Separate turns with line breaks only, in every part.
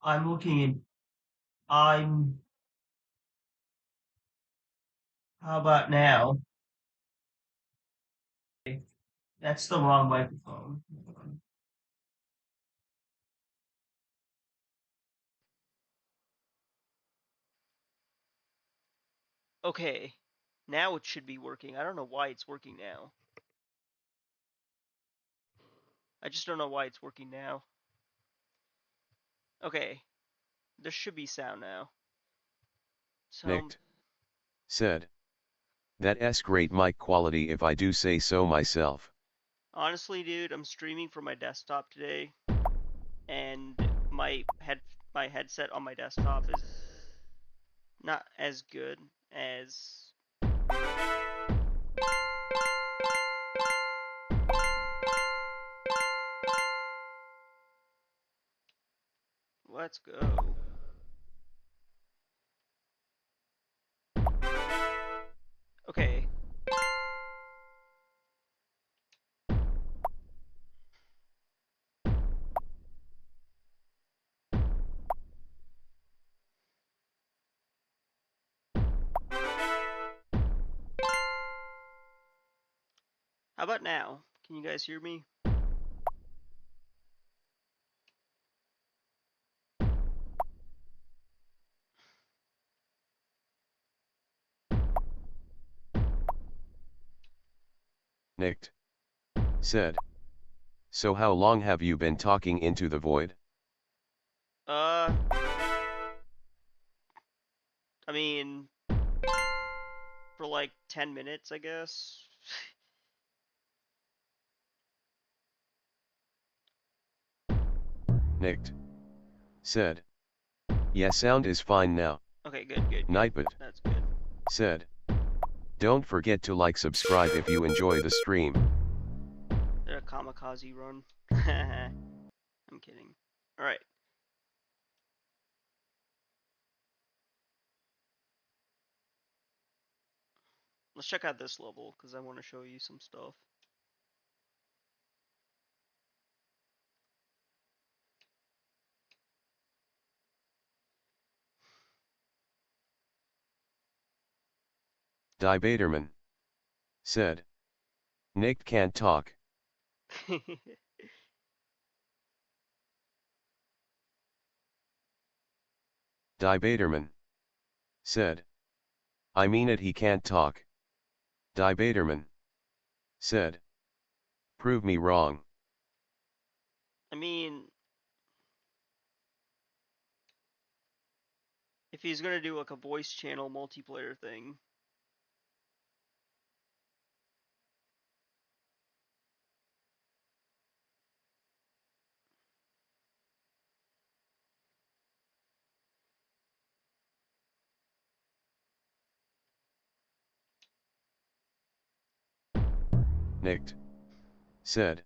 I'm looking in. I'm. How about now? That's the wrong microphone.
Okay, now it should be working. I don't know why it's working now. I just don't know why it's working now. Okay, there should be sound now. So,
Nicked. Said. That's great mic quality if I do say so myself.
honestly, dude, I'm streaming from my desktop today, and my headset on my desktop is not as good as. Let's go. Okay. How about now? Can you guys hear me?
Nicked. Said. So how long have you been talking into the void?
Uh, I mean, for like 10 minutes, I guess.
Nicked. Said. Yeah, sound is fine now.
Okay, good, good, good.
Nightbot.
That's good.
Said. Don't forget to like subscribe if you enjoy the stream.
Did a kamikaze run? I'm kidding. Alright. Let's check out this level, because I want to show you some stuff.
Die Baderman. Said. Nicked can't talk. Die Baderman. Said. I mean it, he can't talk. Die Baderman. Said. Prove me wrong.
I mean, if he's gonna do like a voice channel multiplayer thing.
Nicked. Said.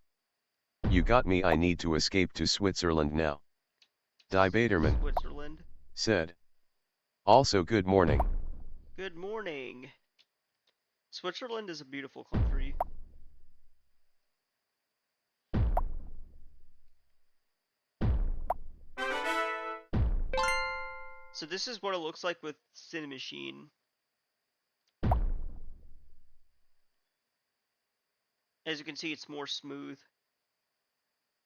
You got me, I need to escape to Switzerland now. Die Baderman.
Switzerland.
Said. Also good morning.
Good morning. Switzerland is a beautiful country. So this is what it looks like with Cinemachine. As you can see, it's more smooth.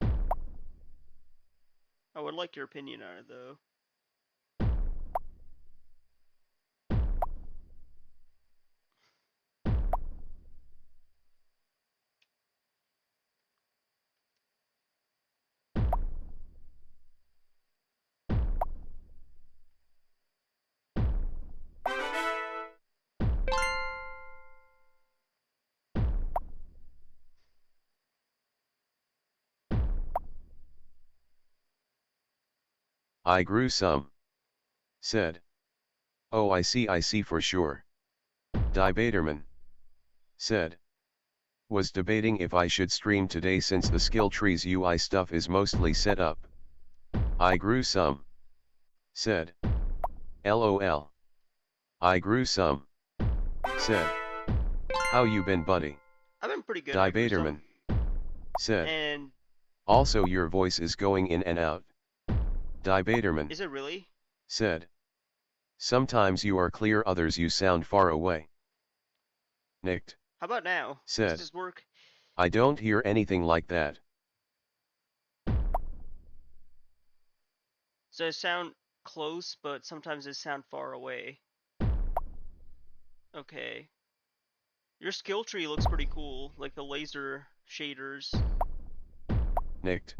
I would like your opinion on it, though.
I grew some. Said. Oh, I see for sure. Die Baderman. Said. Was debating if I should stream today since the skill trees UI stuff is mostly set up. I grew some. Said. LOL. I grew some. Said. How you been, buddy?
I've been pretty good. I
Die
grew some.
Baderman. Said.
And
Also your voice is going in and out. Debaterman,
Is it really?
said. Sometimes you are clear, others you sound far away. Nicked,
How about now? Does
said.
this work?
I don't hear anything like that.
So I sound close, but sometimes I sound far away. Okay. Your skill tree looks pretty cool, like the laser shaders.
Nicked,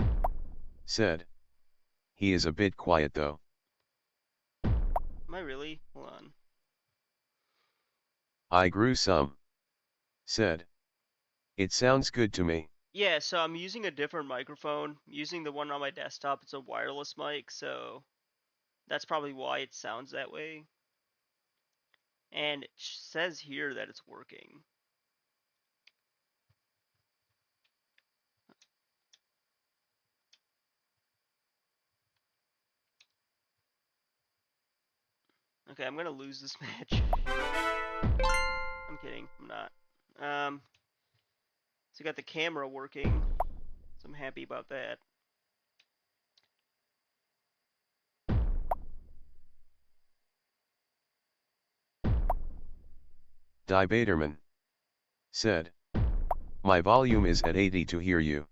said. He is a bit quiet though.
Am I really? Hold on.
I grew some, said. It sounds good to me.
Yeah, so I'm using a different microphone. I'm using the one on my desktop. It's a wireless mic, so that's probably why it sounds that way. And it says here that it's working. Okay, I'm gonna lose this match. I'm kidding, I'm not. So I got the camera working, so I'm happy about that.
Debaterman, said. My volume is at 80 to hear you.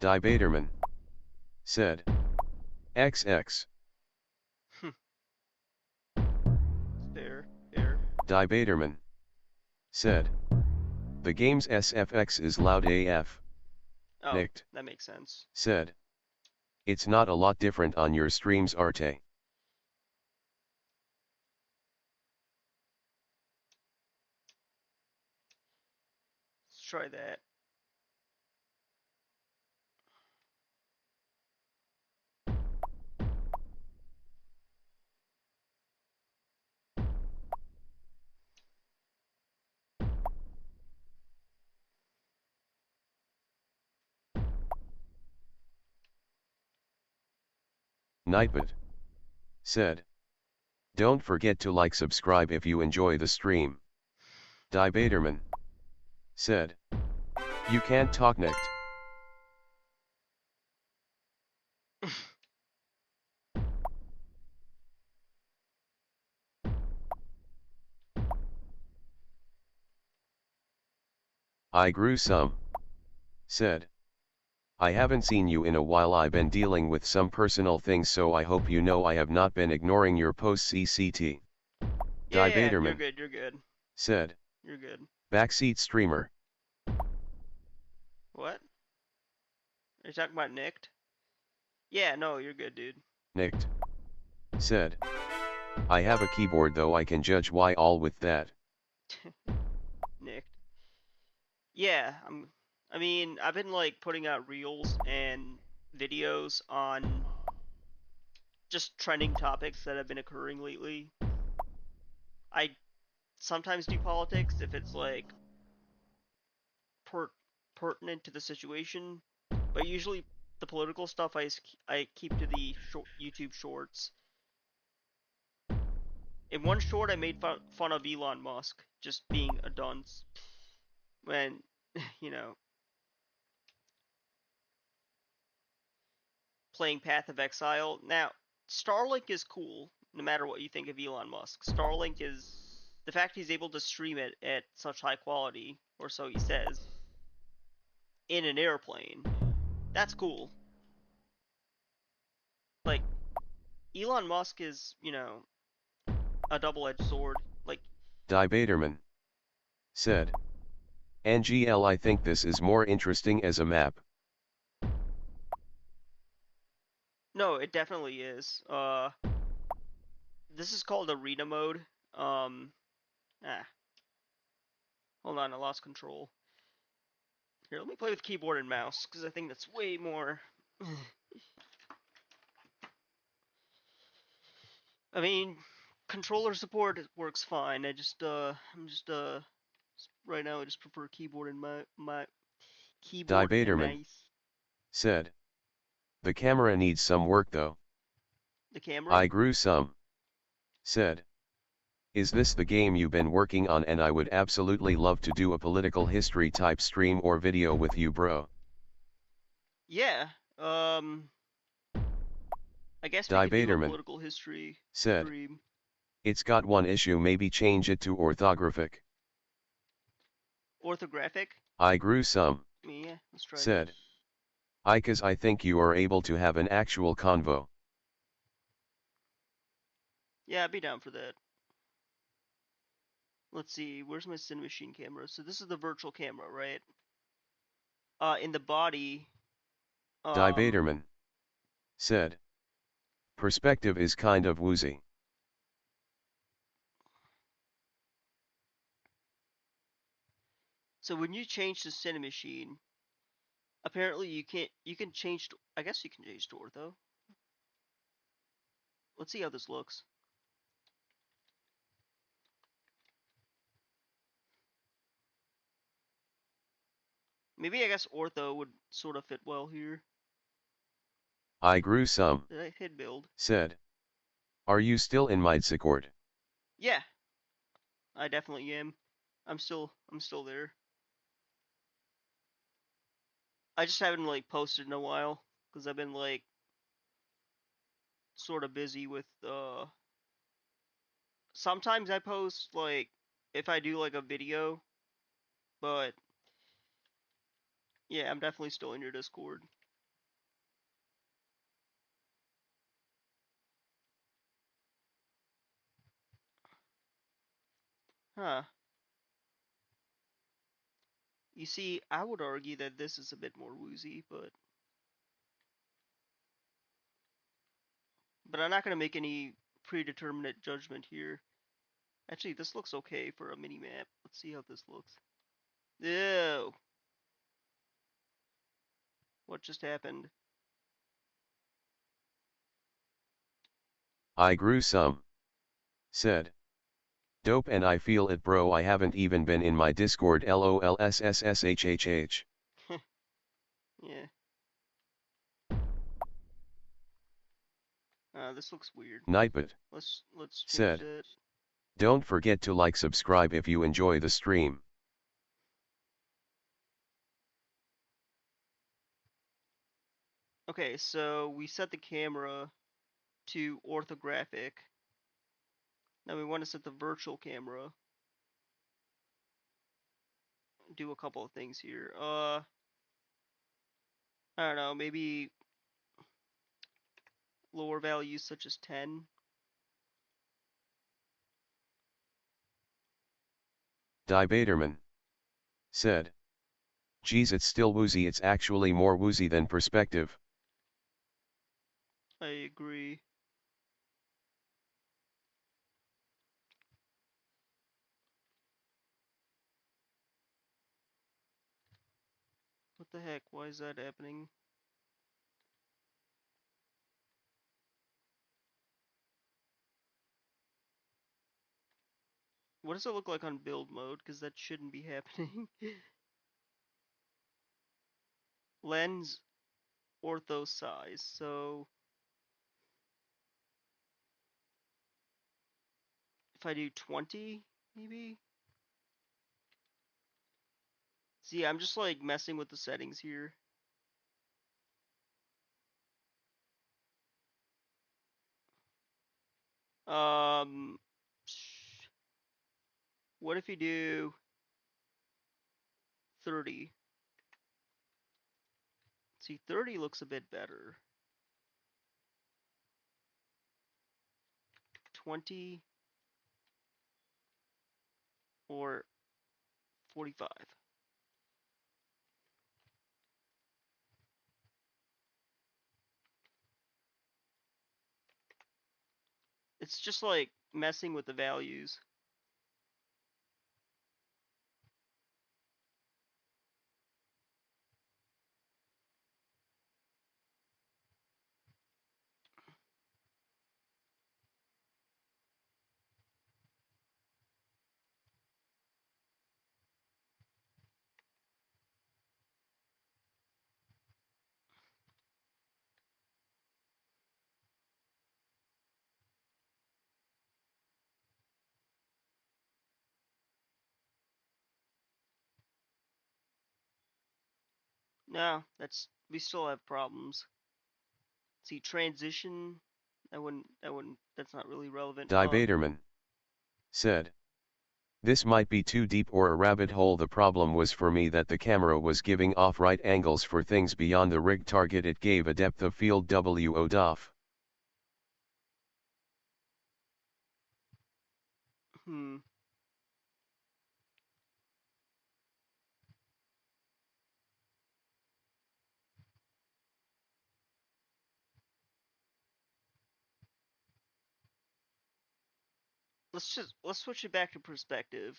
Debaterman, said. XX.
Fair.
Debaterman, said. The game's SFX is loud AF.
Oh,
Nicked,
that makes sense.
said. It's not a lot different on your streams, Arte.
Let's try that.
Nightbot, said. Don't forget to like, subscribe if you enjoy the stream. Debaterman, said. You can't talk, Nicked. I grew some, said. I haven't seen you in a while. I've been dealing with some personal things, so I hope you know I have not been ignoring your posts. CCT.
Yeah,
Debaterman,
you're good.
said.
You're good.
Backseat streamer.
What? Are you talking about Nicked? Yeah, no, you're good, dude.
Nicked, said. I have a keyboard though, I can judge why all with that.
Nicked. Yeah, I mean, I've been like putting out reels and videos on just trending topics that have been occurring lately. I sometimes do politics if it's like pertinent to the situation, but usually the political stuff I keep to the YouTube shorts. In one short, I made fun of Elon Musk just being a dunce when, you know, playing Path of Exile. Now, Starlink is cool, no matter what you think of Elon Musk. Starlink is the fact he's able to stream it at such high quality, or so he says, in an airplane. That's cool. Like, Elon Musk is, you know, a double-edged sword. Like,
Debaterman, said. NGL, I think this is more interesting as a map.
no, it definitely is. This is called arena mode. Hold on, I lost control. Here, let me play with keyboard and mouse, because I think that's way more... I mean, controller support works fine. I'm just right now I just prefer keyboard and my keyboard and
Debaterman,
mouse.
said. The camera needs some work though.
The camera?
I grew some, said. Is this the game you've been working on? And I would absolutely love to do a political history type stream or video with you, bro.
Yeah. I guess we could do a
Debaterman
political history
said,
stream.
it's got one issue, maybe change it to orthographic.
Orthographic?
I grew some,
Yeah, let's try that.
said. Cause I think you are able to have an actual convo.
Yeah, I'd be down for that. Let's see, where's my Cinemachine camera? So this is the virtual camera, right? In the body,
Debaterman said, perspective is kind of woozy.
so when you change to Cinemachine, apparently you can change, I guess you can change to ortho. Let's see how this looks. Maybe I guess ortho would sort of fit well here.
I grew some,
Did I hit build?
said. Are you still in Midsecord?
Yeah, I definitely am. I'm still there. I just haven't like posted in a while because I've been like sort of busy with sometimes I post like if I do like a video, but yeah, I'm definitely still in your Discord. Huh. You see, I would argue that this is a bit more woozy, but I'm not gonna make any predeterminate judgment here. Actually, this looks okay for a mini map. Let's see how this looks. Ew. What just happened?
I grew some, said. Dope, and I feel it, bro. I haven't even been in my Discord. LOLSSSHHH.
Yeah. This looks weird.
Nightbot
Let's change
said,
that.
don't forget to like, subscribe if you enjoy the stream.
Okay, so we set the camera to orthographic. Now we want to set the virtual camera. Do a couple of things here. I don't know, maybe lower values such as 10.
Debaterman said, geez, it's still woozy. It's actually more woozy than perspective.
I agree. What the heck? Why is that happening? What does it look like on build mode? Because that shouldn't be happening. Lens ortho size. So if I do 20, maybe? See, I'm just like messing with the settings here. Um, what if you do 30? See, 30 looks a bit better. 20 or 45. It's just like messing with the values. No, we still have problems. See, transition That's not really relevant.
Debaterman said, this might be too deep or a rabbit hole. The problem was for me that the camera was giving off right angles for things beyond the rig target. It gave a depth of field WO-DOF.
Hmm. Let's switch it back to perspective.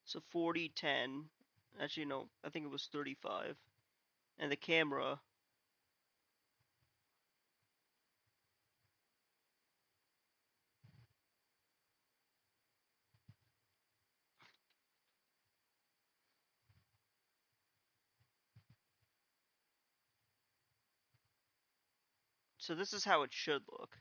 So 40, 10. Actually, no, I think it was 35. And the camera. So this is how it should look.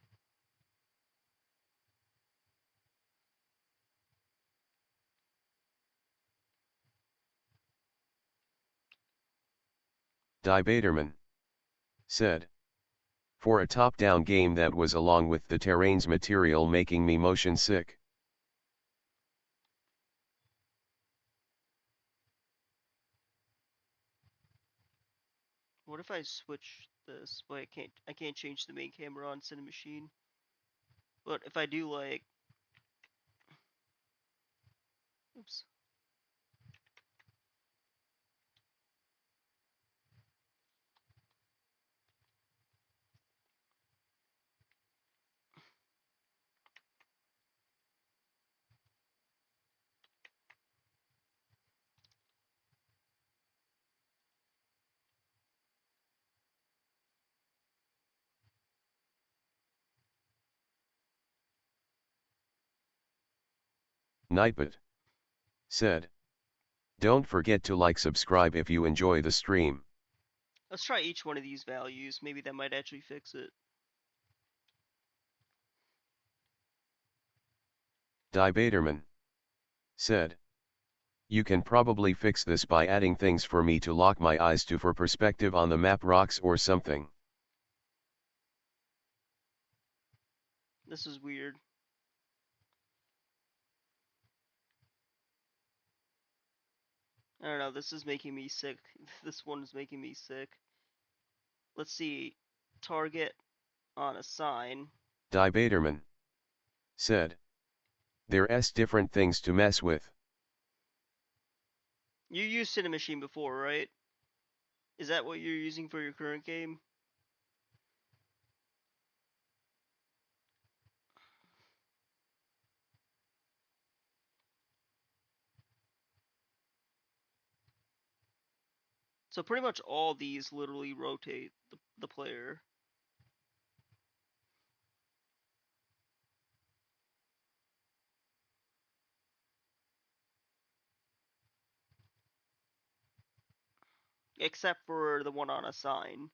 Debaterman said, for a top-down game that was along with the terrain's material making me motion sick.
What if I switch this? Wait, I can't change the main camera on Cinemachine. But if I do like, oops.
Nightbot said, don't forget to like, subscribe if you enjoy the stream.
Let's try each one of these values. Maybe that might actually fix it.
Debaterman said, you can probably fix this by adding things for me to lock my eyes to for perspective on the map, rocks or something.
This is weird. I don't know, this is making me sick. This one is making me sick. Let's see. Target on a sign.
Debaterman said, there's different things to mess with.
You used Cinemachine before, right? Is that what you're using for your current game? So pretty much all these literally rotate the player. Except for the one on a sign.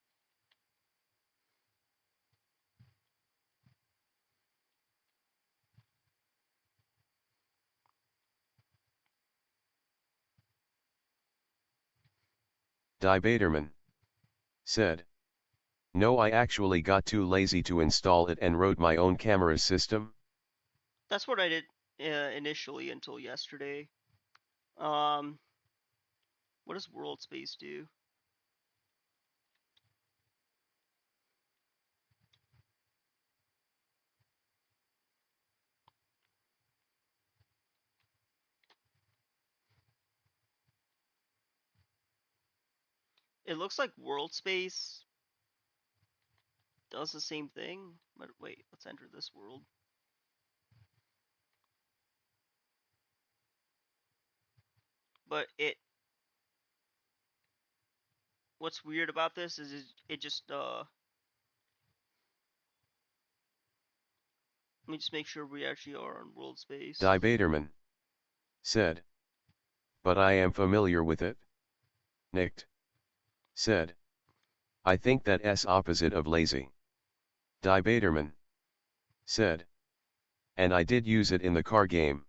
Debaterman said, no, I actually got too lazy to install it and wrote my own camera system.
That's what I did initially until yesterday. What does world space do? It looks like world space does the same thing. But wait, let's enter this world. But what's weird about this is it just let me just make sure we actually are on world space.
Debaterman said, but I am familiar with it. Nicked said, I think that's opposite of lazy. Debaterman said, and I did use it in the car game.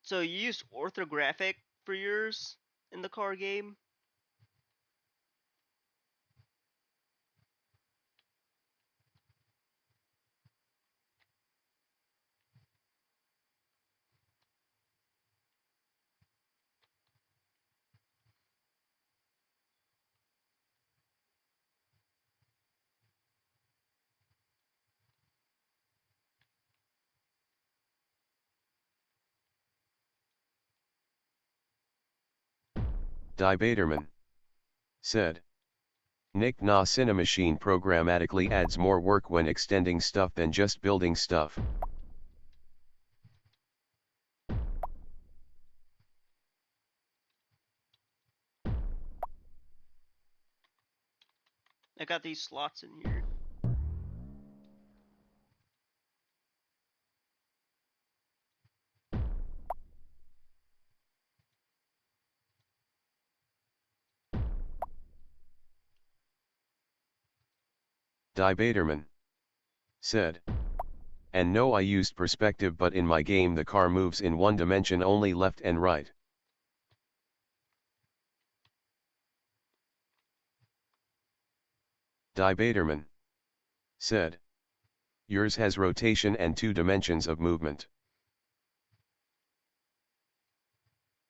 So you used orthographic for yours in the car game?
Debaterman said. Nick na Cinemachine programmatically adds more work when extending stuff than just building stuff.
I got these slots in here.
Debaterman said. And no, I used perspective, but in my game the car moves in one dimension only, left and right. Debaterman said. Yours has rotation and 2 dimensions of movement.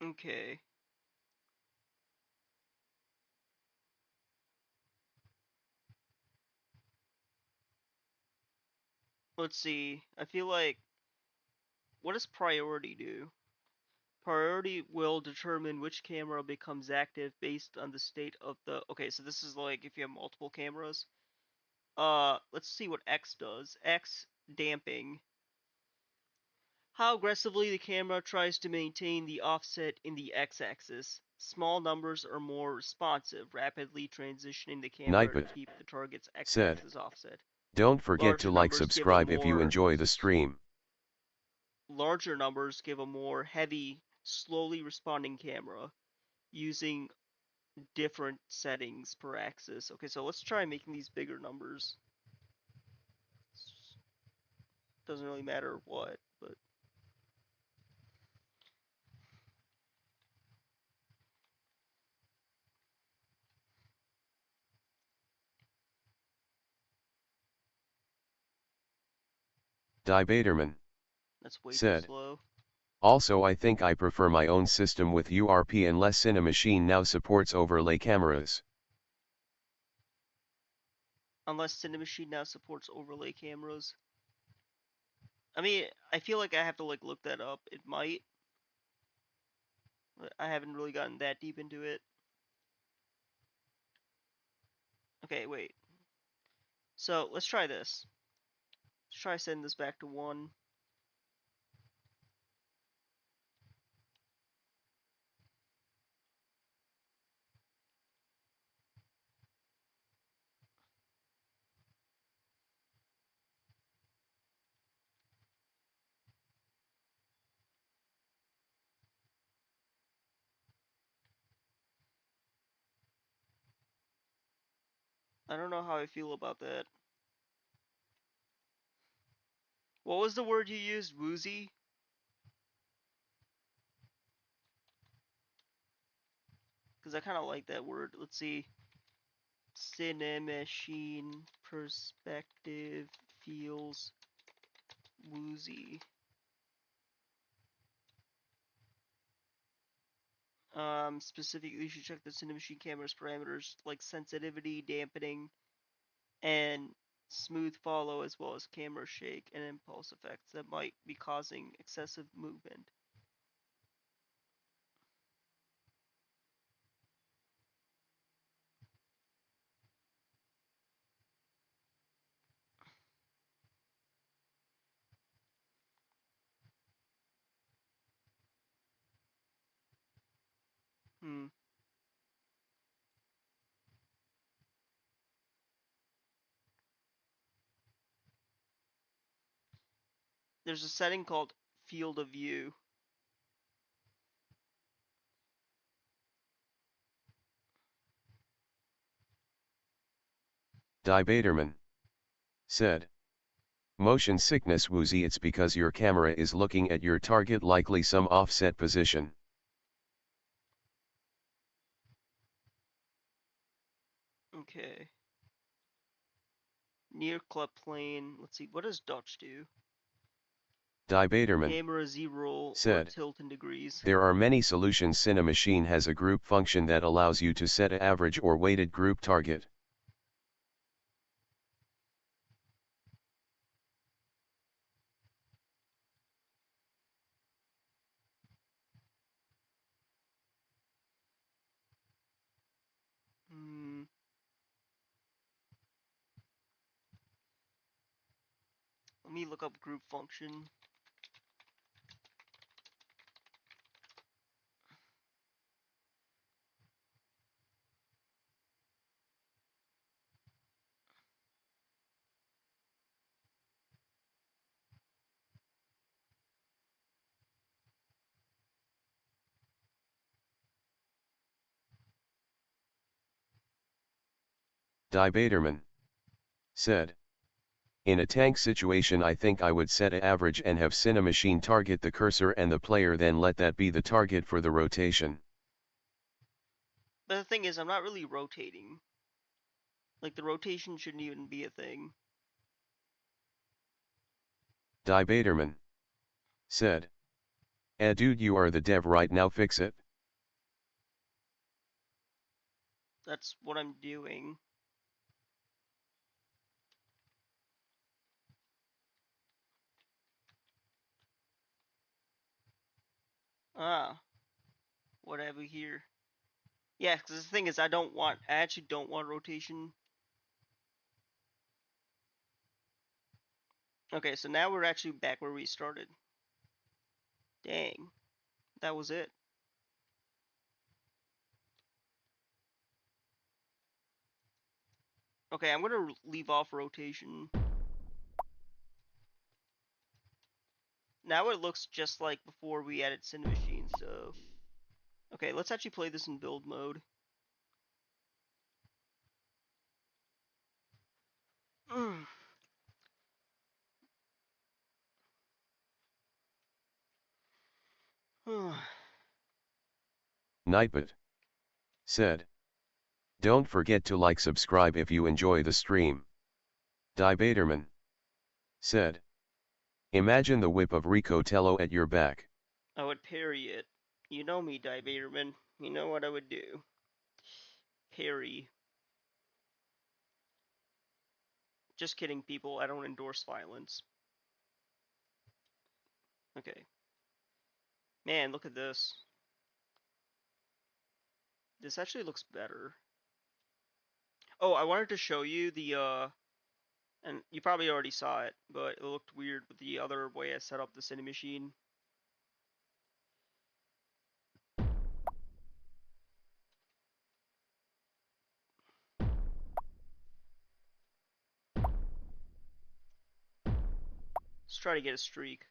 Okay. Let's see. I feel like, what does priority do? Priority will determine which camera becomes active based on the state of the. Okay, so this is like if you have multiple cameras. Let's see what X does. X damping. How aggressively the camera tries to maintain the offset in the x-axis. Small numbers are more responsive, rapidly transitioning the camera to
Nightbot
keep the target's
said.
x-axis offset.
Don't forget to
Larger
like,
numbers give a
subscribe if you
more
enjoy the stream.
larger numbers give a more heavy, slowly responding camera using different settings per axis. Okay, so let's try making these bigger numbers. Doesn't really matter what, but
Debaterman
that's way too
said.
slow.
Also, I think I prefer my own system with URP unless Cinemachine now supports overlay cameras.
Unless Cinemachine now supports overlay cameras. I mean, I feel like I have to like look that up. It might. But I haven't really gotten that deep into it. Okay, wait. So let's try this. Let's try setting this back to 1. I don't know how I feel about that. What was the word you used? Woozy? Because I kind of like that word. Let's see. Cinemachine perspective feels woozy. Specifically, you should check the Cinemachine camera's parameters like sensitivity, dampening, and smooth follow, as well as camera shake and impulse effects that might be causing excessive movement. Hmm. There's a setting called field of view.
Debaterman said. Motion sickness woozy, it's because your camera is looking at your target, likely some offset position.
Okay. Near club plane. Let's see, what does Dutch do?
Debaterman
Camera Z-roll or
said,
tilt in degrees.
there are many solutions. Cinemachine has a group function that allows you to set an average or weighted group target.
Let me look up group function.
Debaterman said, in a tank situation I think I would set an average and have Cinemachine target the cursor and the player, then let that be the target for the rotation.
But the thing is, I'm not really rotating. Like, the rotation shouldn't even be a thing.
Debaterman said, dude, you are the dev right now, fix it.
That's what I'm doing. Ah. What have we here? Yeah, because the thing is, I actually don't want rotation. Okay, so now we're actually back where we started. Dang. That was it. Okay, I'm gonna leave off rotation. Now it looks just like before we added Cinemachine, so... Okay, let's actually play this in build mode.
Nightbot said, don't forget to like, subscribe if you enjoy the stream. Debaterman said, imagine the whip of Rico Tello at your back.
I would parry it. You know me, Debaterman. You know what I would do. Parry. Just kidding, people. I don't endorse violence. Okay. Man, look at this. This actually looks better. Oh, I wanted to show you the, and you probably already saw it, but it looked weird with the other way I set up the Cinemachine. Let's try to get a streak.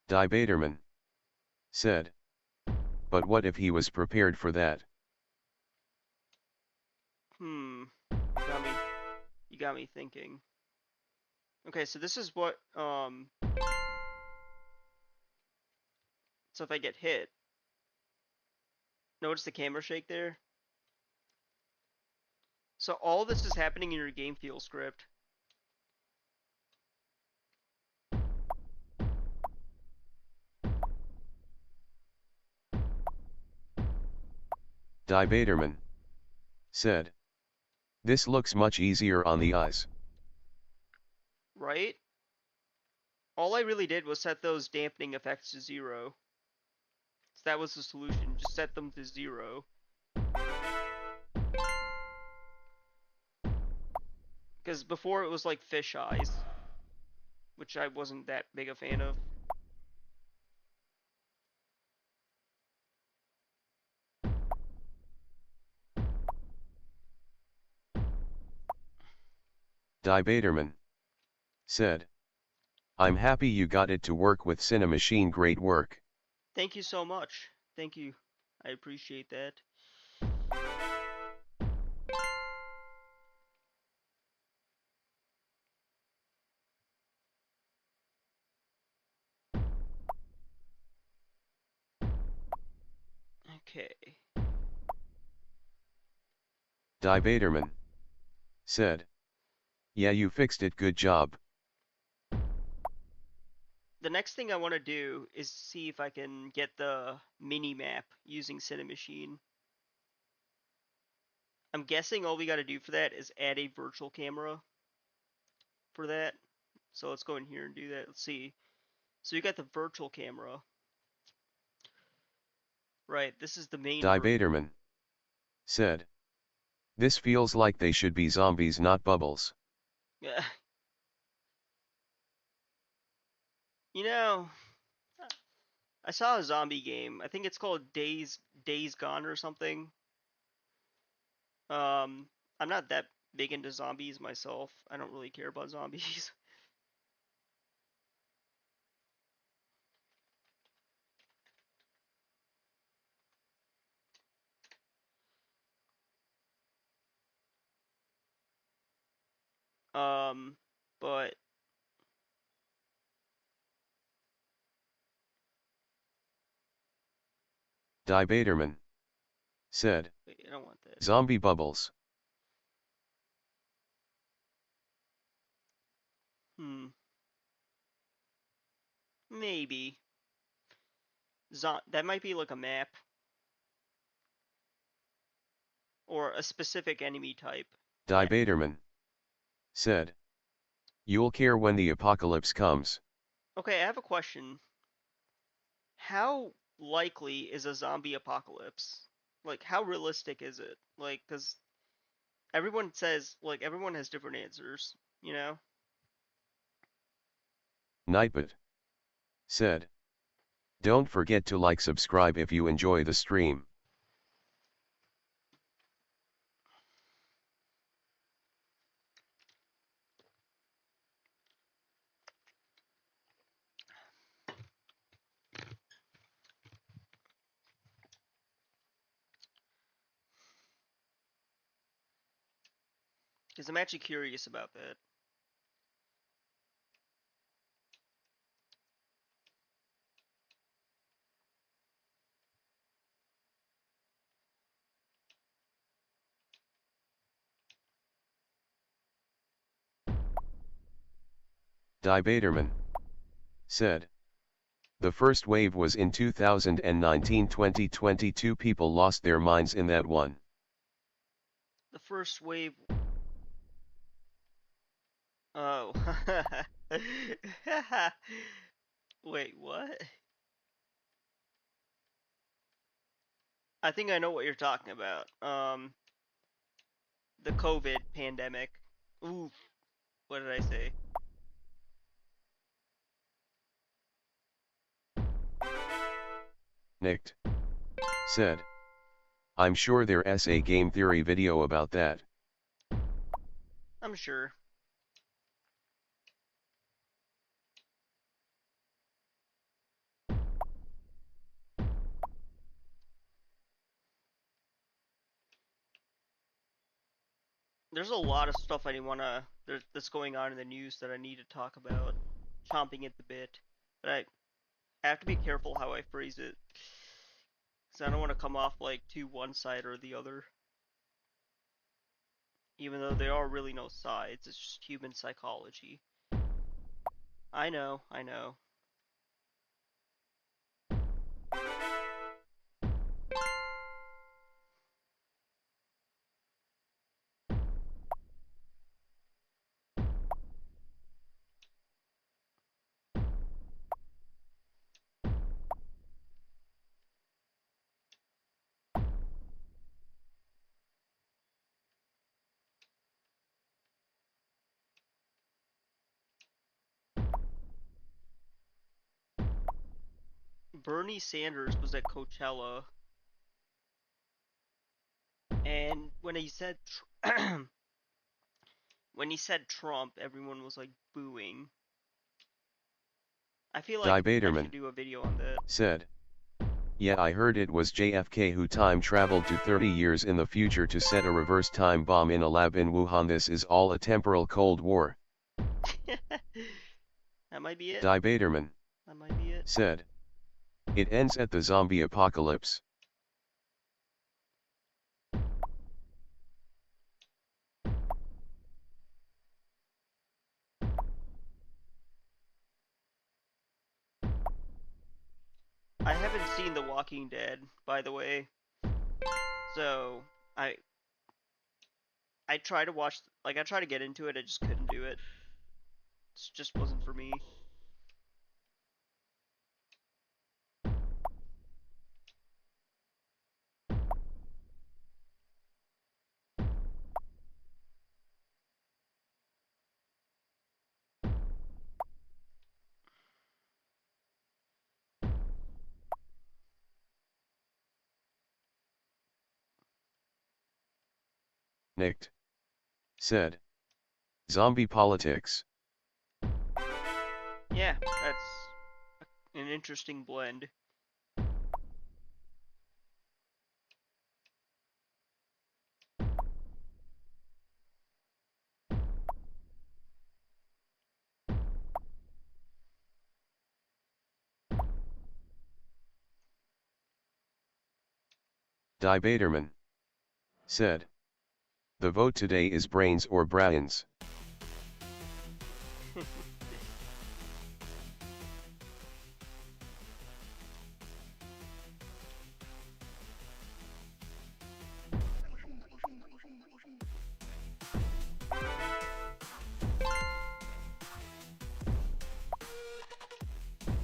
Debaterman said, but what if he was prepared for that?
You got me thinking. Okay, so this is what, so if I get hit, notice the camera shake there? So all this is happening in your game feel script.
Debaterman said, this looks much easier on the eyes.
Right? All I really did was set those dampening effects to 0. So that was the solution, just set them to 0. Because before it was like fish eyes, which I wasn't that big a fan of.
Debaterman said, I'm happy you got it to work with Cinemachine, great work.
Thank you so much. Thank you. I appreciate that. Okay.
Debaterman said, "Yeah, you fixed it, good job."
The next thing I want to do is see if I can get the mini map using Cinemachine. I'm guessing all we got to do for that is add a virtual camera for that. So let's go in here and do that. Let's see. So you got the virtual camera. Right, this is the main
Debaterman said, "This feels like they should be zombies, not bubbles."
Yeah. You know, I saw a zombie game. I think it's called Days Gone or something. Um, I'm not that big into zombies myself. I don't really care about zombies. Um, but
Debaterman said,
wait, I don't want that.
"Zombie bubbles."
Maybe. That might be like a map or a specific enemy type.
Debaterman said, "You'll care when the apocalypse comes."
Okay, I have a question. How likely is a zombie apocalypse? Like, how realistic is it? Like, because everyone says, like, everyone has different answers, you know?
Nightbot said, "Don't forget to like, subscribe if you enjoy the stream."
Because I'm actually curious about that.
Debaterman said, "The first wave was in 2019, 2022 people lost their minds in that one."
The first wave. Oh. Wait, what? I think I know what you're talking about. The COVID pandemic. Ooh, what did I say?
Nicked said, "I'm sure there's a game theory video about that."
I'm sure. There's a lot of stuff that's going on in the news that I need to talk about. Chomping at the bit. But I have to be careful how I phrase it. Because I don't want to come off like to one side or the other. Even though there are really no sides, it's just human psychology. I know, I know. Bernie Sanders was at Coachella, and when he said Trump, everyone was like booing. I feel like I should
Debaterman
do a video on that.
said, Yeah, I heard it was JFK who time traveled to 30 years in the future to set a reverse time bomb in a lab in Wuhan. This is all a temporal Cold War.
That might be it.
Debaterman
That might be it.
said. It ends at the zombie apocalypse.
I haven't seen The Walking Dead, by the way. So, I try to watch, like, I try to get into it, I just couldn't do it. It just wasn't for me.
Nicked said. Zombie politics.
Yeah, that's an interesting blend.
Debaterman said. The vote today is brains or brains.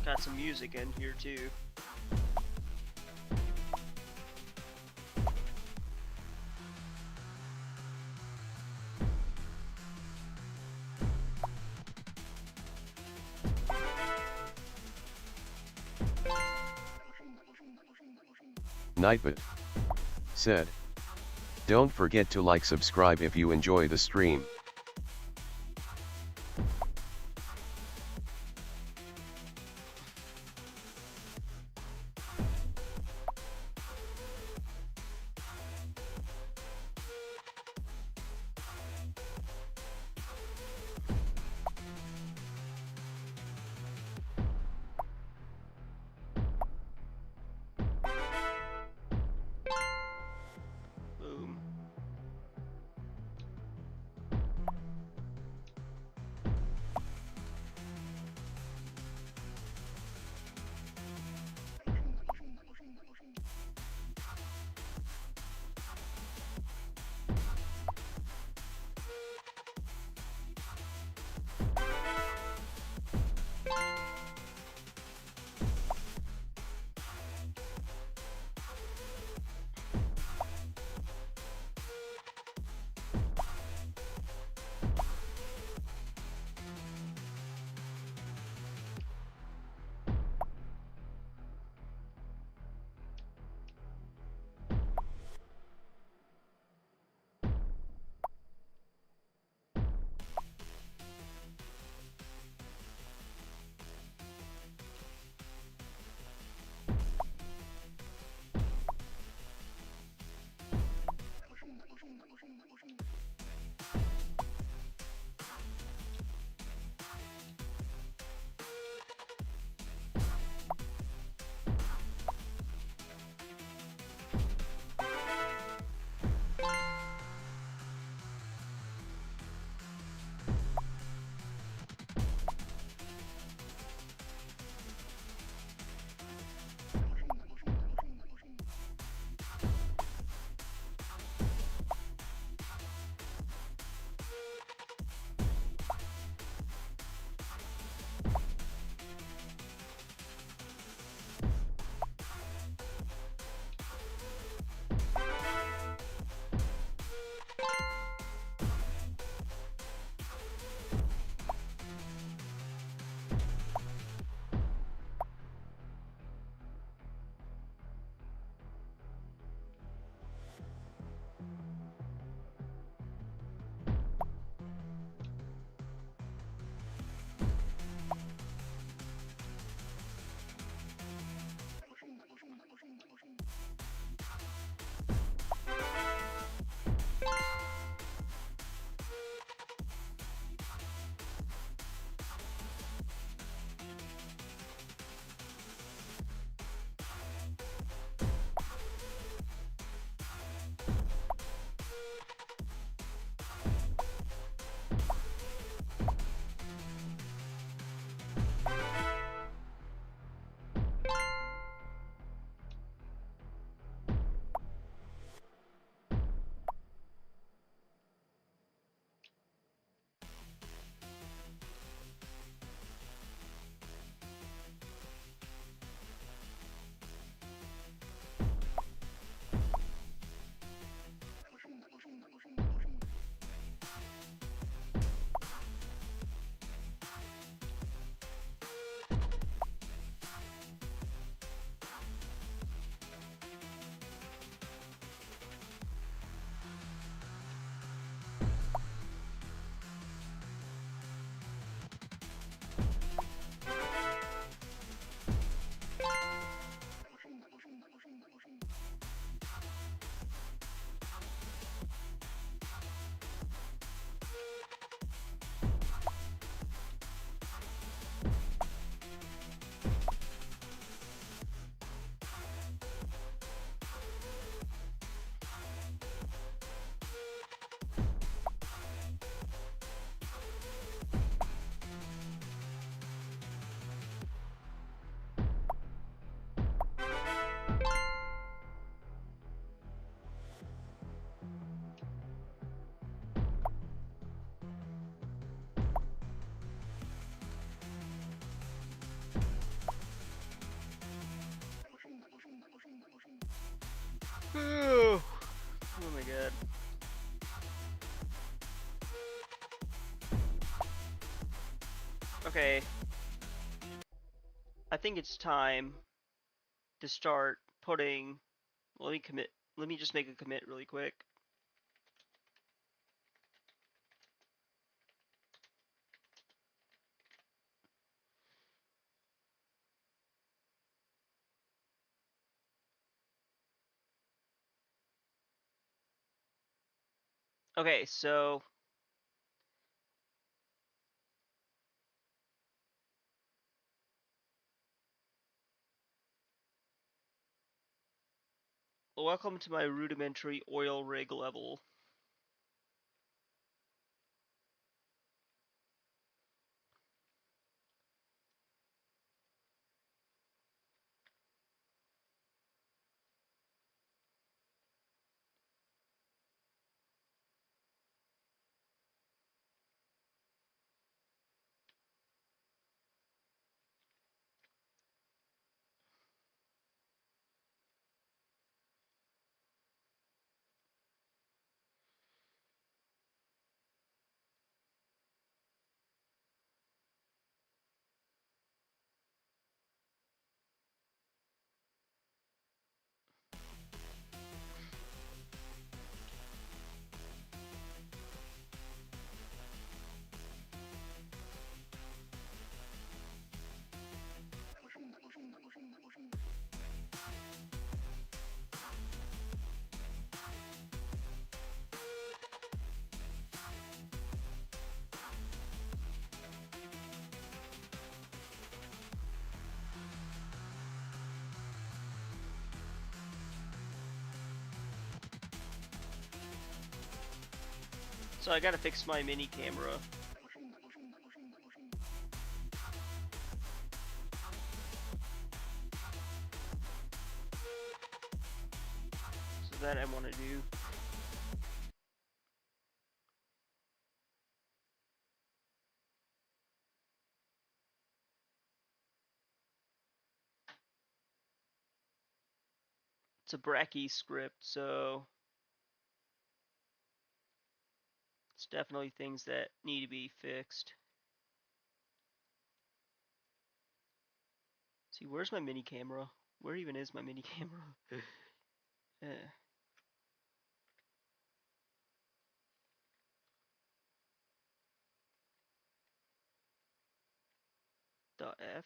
Got some music in here too.
Nightbot said. Don't forget to like, subscribe if you enjoy the stream.
Boom. Oh my god. Okay. I think it's time to start putting. Let me commit. Let me just make a commit really quick. Okay, so welcome to my rudimentary oil rig level. So I gotta fix my mini camera. So that I want to do. It's a Bracky script, so it's definitely things that need to be fixed. See, where's my mini camera? Where even is my mini camera? Yeah. The F.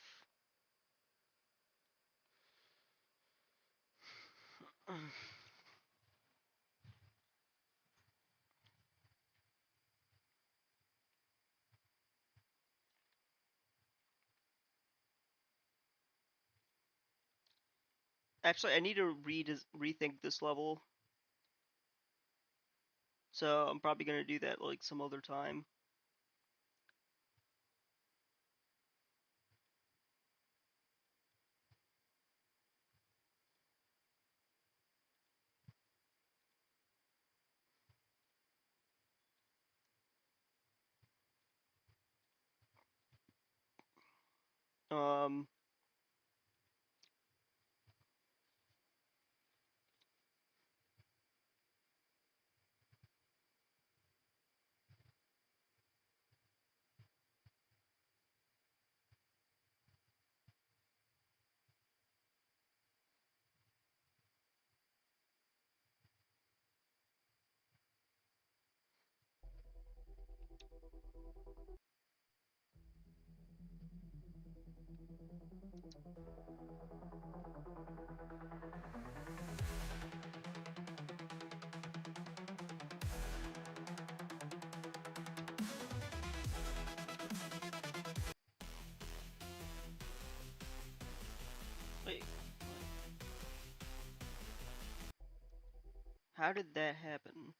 Actually, I need to rethink this level. So I'm probably gonna do that like some other time. Um, wait, how did that happen?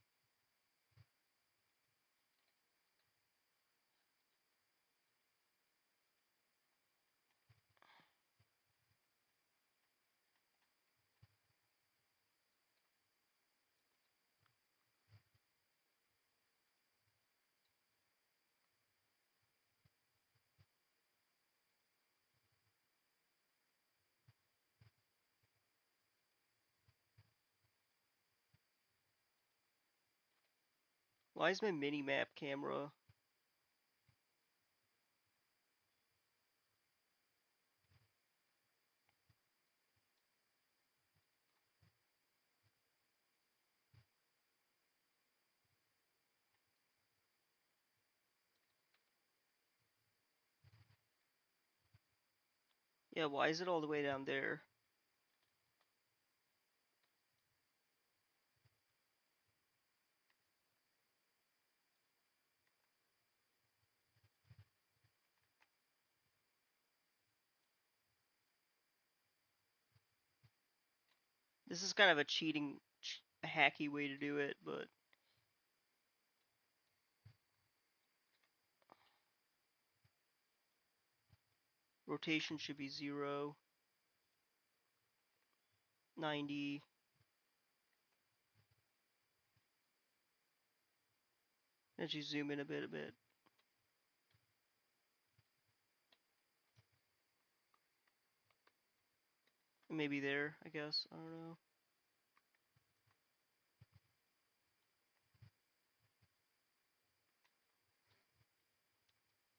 Why is my mini-map camera? Yeah, why is it all the way down there? This is kind of a cheating, a hacky way to do it, but rotation should be 0, 90. As you zoom in a bit. Maybe there, I guess. I don't know.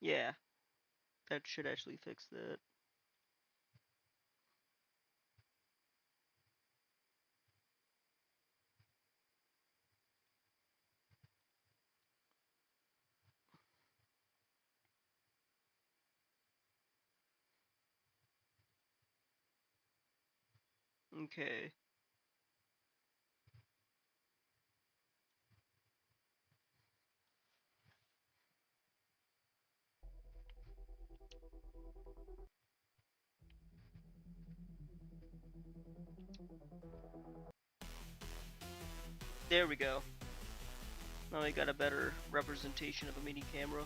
Yeah, that should actually fix that. Okay. There we go. Now we got a better representation of a mini camera.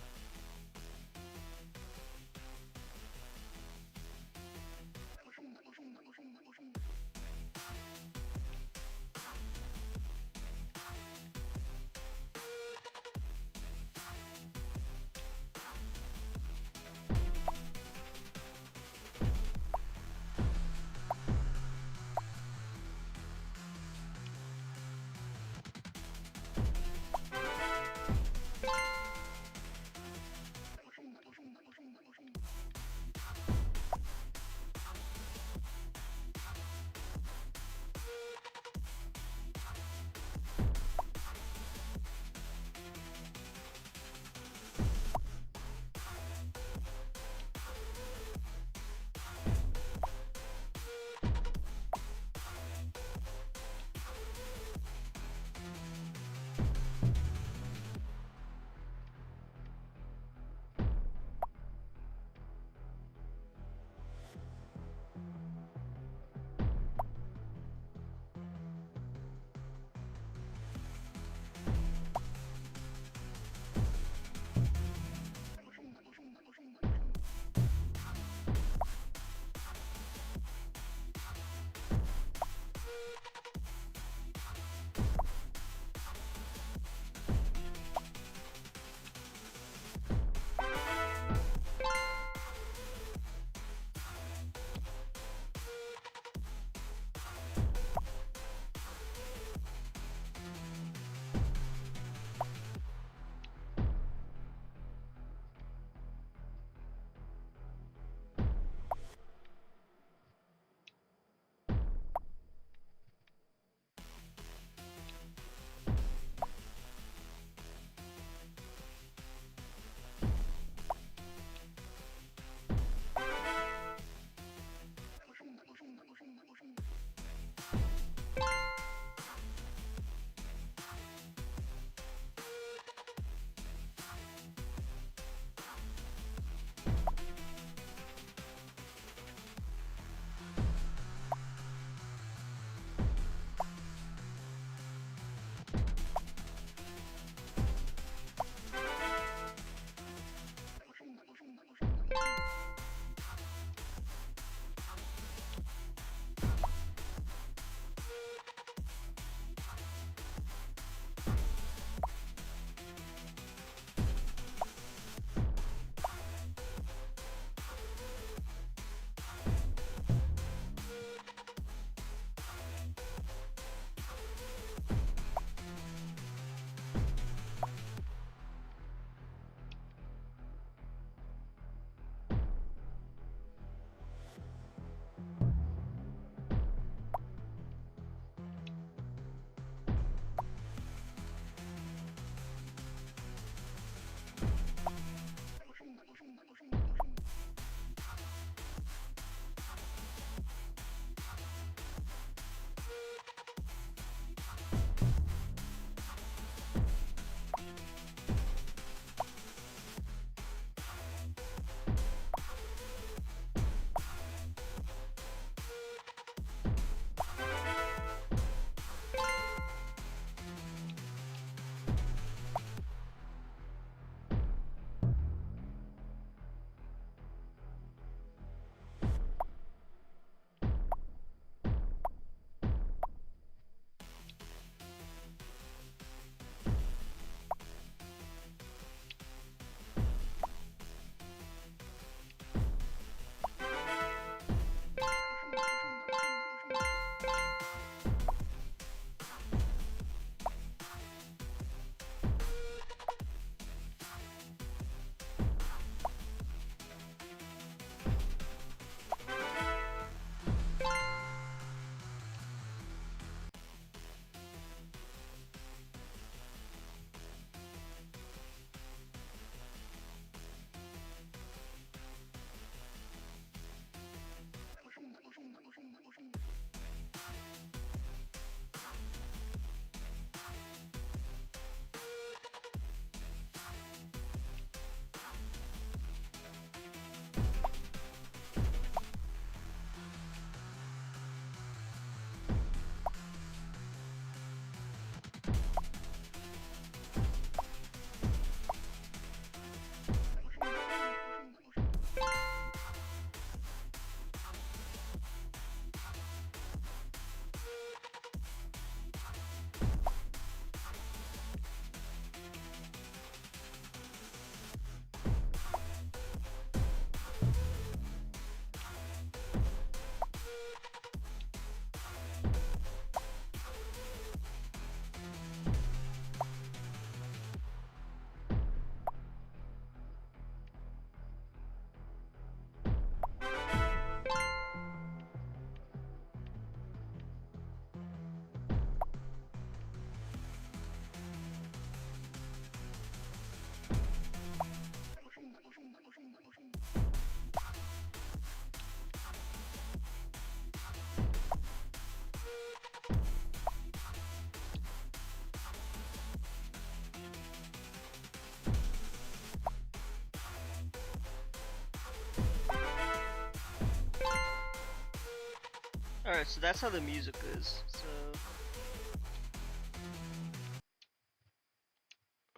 Alright, so that's how the music is. So.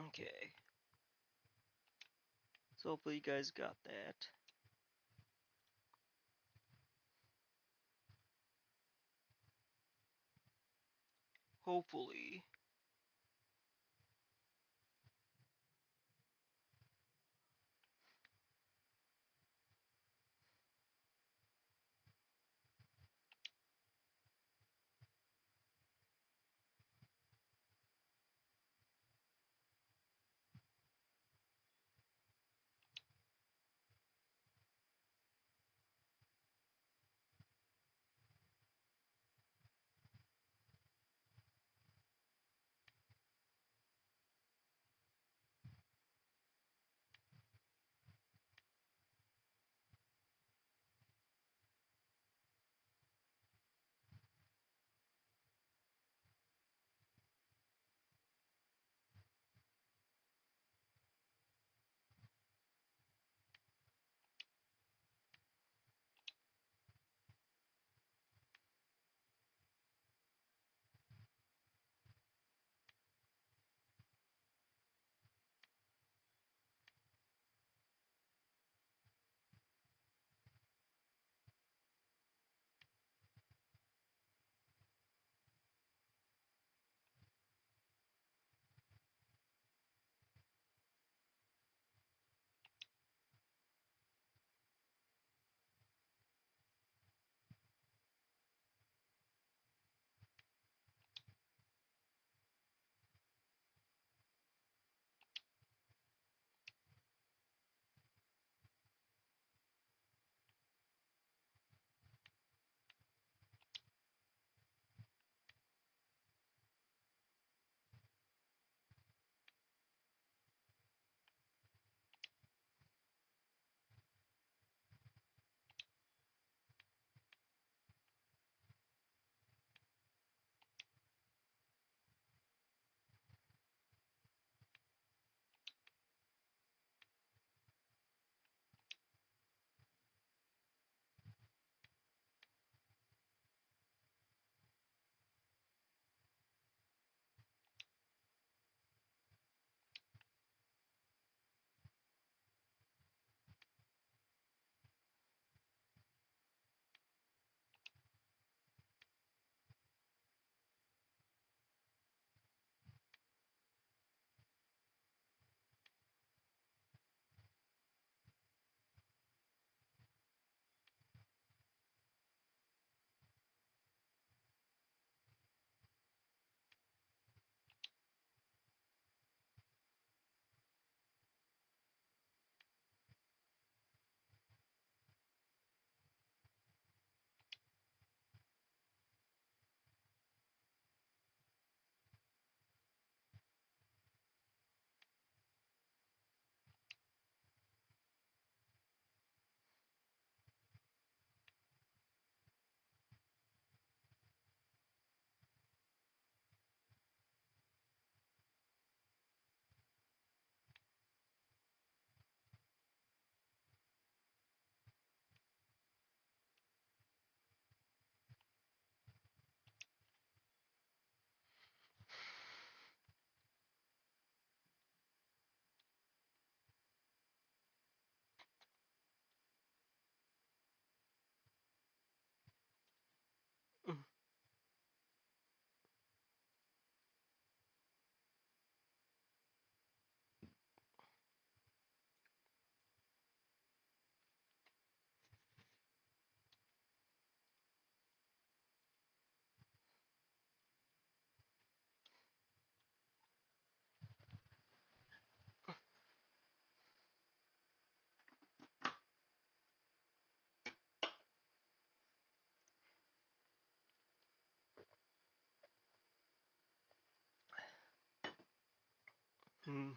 Okay. So hopefully you guys got that. Hopefully. Hmm.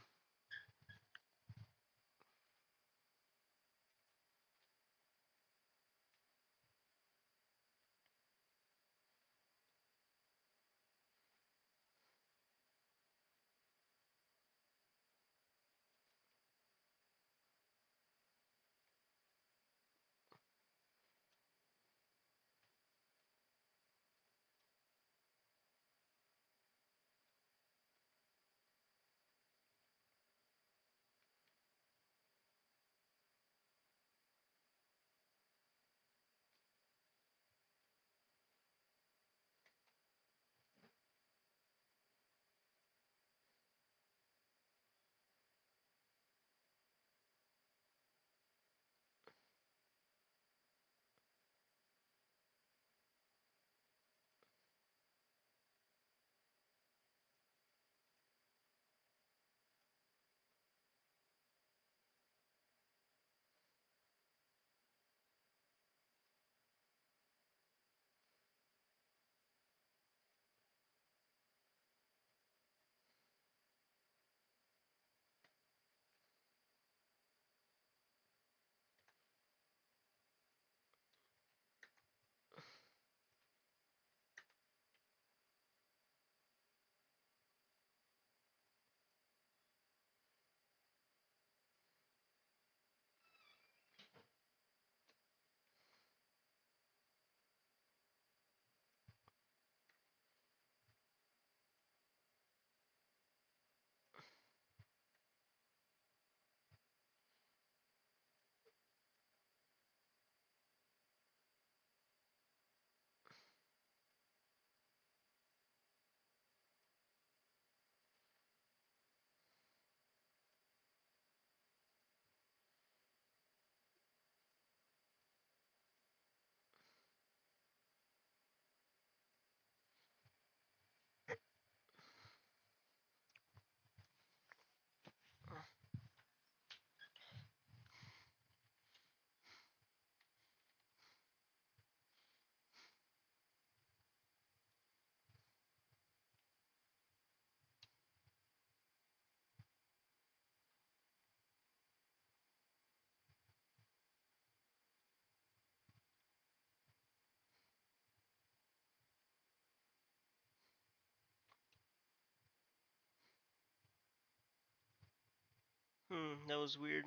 That was weird.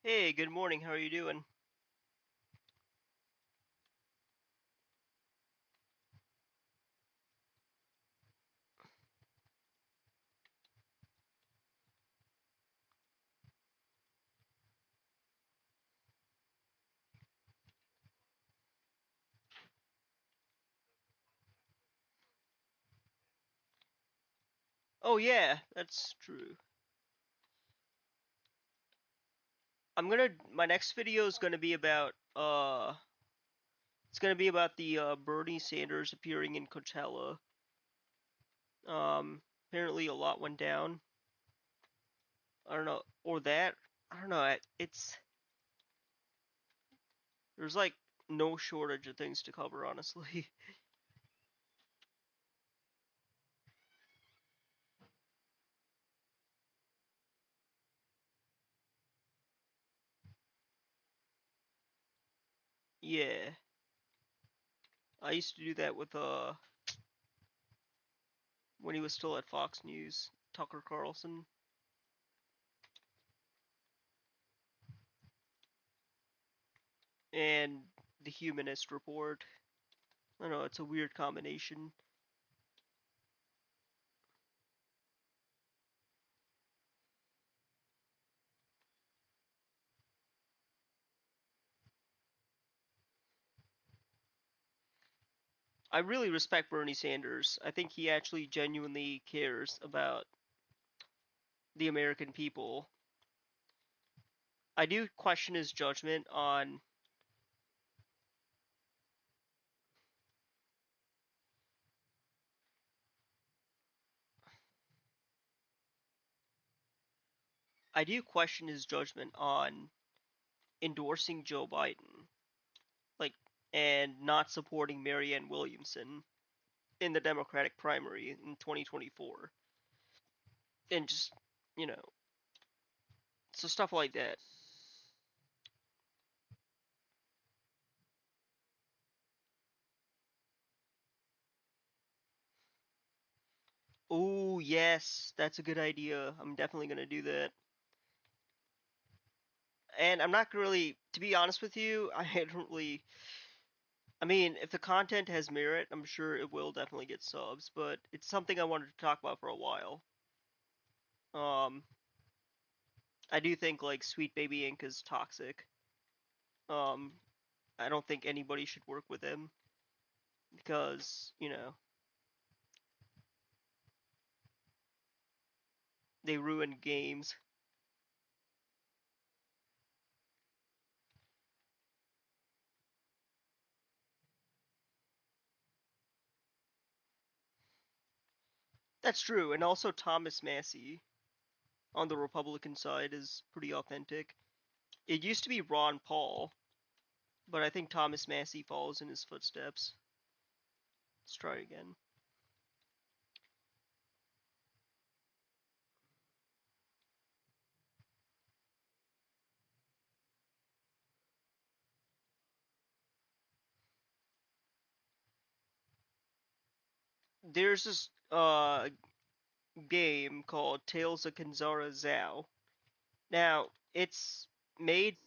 Hey, good morning. How are you doing? Oh yeah, that's true. My next video is gonna be about it's gonna be about the Bernie Sanders appearing in Coachella. Apparently a lot went down. I don't know, or that. I don't know. It's there's like no shortage of things to cover, honestly. Yeah, I used to do that with when he was still at Fox News, Tucker Carlson, and the Humanist Report. I don't know, it's a weird combination. I really respect Bernie Sanders. I think he actually genuinely cares about the American people. I do question his judgment on. I do question his judgment on endorsing Joe Biden, like, and not supporting Marianne Williamson in the Democratic primary in 2024, and just, you know, So stuff like that. Oh, yes, that's a good idea. I'm definitely gonna do that. And I'm not really, to be honest with you, I don't really. I mean, if the content has merit, I'm sure it will definitely get subs, but it's something I wanted to talk about for a while. Um, I do think like Sweet Baby Inc. is toxic. Um, I don't think anybody should work with him because, they ruin games. That's true, and also Thomas Massey on the Republican side is pretty authentic. It used to be Ron Paul, but I think Thomas Massey follows in his footsteps. Let's try again. There's this game called Tales of Kanzara Zhao. Now, it's made.